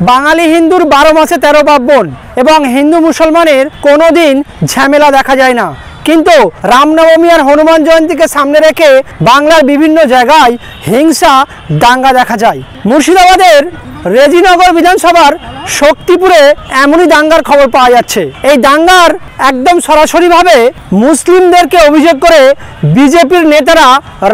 বাঙালি হিন্দুর 12 মাসে 13 পার্বণ এবং হিন্দু মুসলমানের কোনোদিন ঝামেলা দেখা যায় না, কিন্তু রামনবমী আর হনুমান জয়ন্তীকে সামনে রেখে বাংলার বিভিন্ন জায়গায় হিংসা দাঙ্গা দেখা যায়। মুর্শিদাবাদের রেজিনগর বিধানসভার শক্তিপুরে এমনই দাঙ্গার খবর পাওয়া যাচ্ছে। এই দাঙ্গার একদম সরাসরিভাবে মুসলিমদেরকে অভিযোগ করে বিজেপির নেতারা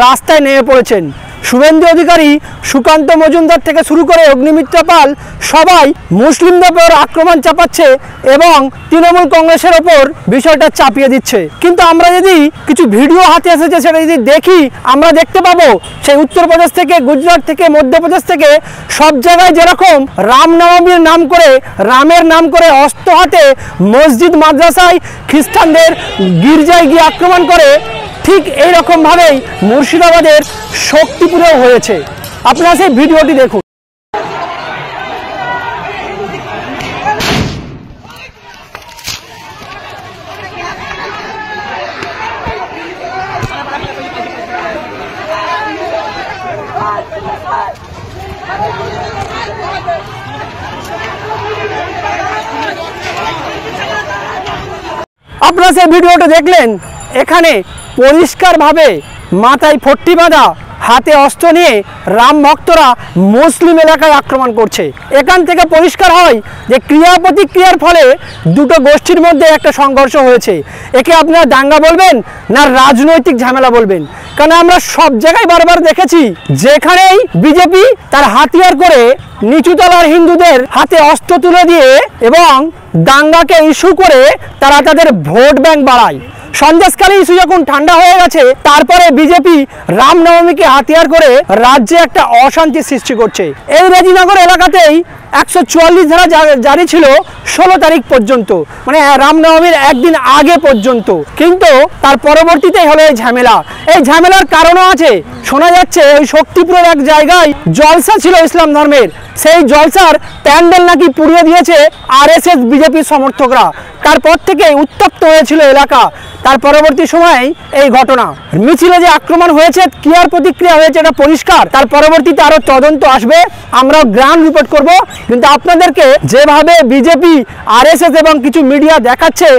রাস্তায় নেমে পড়েছেন। শুভেন্দু অধিকারী, সুকান্ত মজুমদার থেকে শুরু করে অগ্নিমিত্র পাল সবাই মুসলিমদের উপর আক্রমণ চাপাচ্ছে এবং তৃণমূল কংগ্রেসের ওপর বিষয়টা চাপিয়ে দিচ্ছে। কিন্তু আমরা যদি কিছু ভিডিও হাতে এসেছে সেটা যদি দেখি, আমরা দেখতে পাবো সেই উত্তরপ্রদেশ থেকে, গুজরাট থেকে, মধ্যপ্রদেশ থেকে সব জায়গায় যেরকম রামনবমীর নাম করে, রামের নাম করে অস্ত্র হাতে মসজিদ মাদ্রাসায় খ্রিস্টানদের গির্জায় গিয়ে আক্রমণ করে, ঠিক এই রকমভাবেই মুর্শিদাবাদের শক্তিপুরেও হয়েছে। আপনারা সেই ভিডিওটি দেখুন। আপনারা সেই ভিডিওটা দেখলেন। এখানে পরিষ্কারভাবে মাথায় ফট্টি বাঁধা, হাতে অস্ত্র নিয়ে রাম ভক্তরা মুসলিম এলাকায় আক্রমণ করছে। এখান থেকে পরিষ্কার হয় যে ক্রিয়া প্রতিক্রিয়ার ফলে দুটো গোষ্ঠীর মধ্যে একটা সংঘর্ষ হয়েছে। একে আপনারা দাঙ্গা বলবেন না রাজনৈতিক ঝামেলা বলবেন? কারণ আমরা সব জায়গায় বারবার দেখেছি যেখানেই বিজেপি তার হাতিয়ার করে নিচুতলার হিন্দুদের হাতে অস্ত্র তুলে দিয়ে এবং দাঙ্গাকে ইস্যু করে তারা তাদের ভোট ব্যাংক বাড়ায়। সন্দেশকালী ইস্যু যখন ঠান্ডা হয়ে গেছে, তারপরে বিজেপি রামনবমীকে হাতিয়ার করে রাজ্যে একটা অশান্তি সৃষ্টি করছে। এই রেজিনগর এলাকাতেই 144 ধারা জারি ছিল 16 তারিখ পর্যন্ত, মানে রামনবমীর একদিন আগে পর্যন্ত। কিন্তু তার পরবর্তীতেই হলো এই ঝামেলা। এই ঝামেলার কারণও আছে। শোনা যাচ্ছে ওই শক্তিপুরের এক জায়গায় জলসা ছিল ইসলাম ধর্মের, সেই জলসার প্যান্ডেল নাকি পুড়িয়ে দিয়েছে আরএসএস বিজেপির সমর্থকরা। তারপর থেকে উত্তপ্ত হয়েছিল এলাকা। তার পরবর্তী সময়ে এই ঘটনা, মিছিলে যে আক্রমণ হয়েছে, কি আর প্রতিক্রিয়া হয়েছে এটা পরিষ্কার। তার পরবর্তীতে আরো তদন্ত আসবে, আমরা গ্রাউন্ড রিপোর্ট করব। কিন্তু আপনাদেরকে যেভাবে বিজেপি, আরএসএস এবং কিছু মিডিয়া দেখাচ্ছে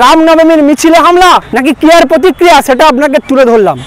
রামনবমীর মিছিলে হামলা নাকি কি আর প্রতিক্রিয়া, সেটা আপনাকে তুলে ধরলাম।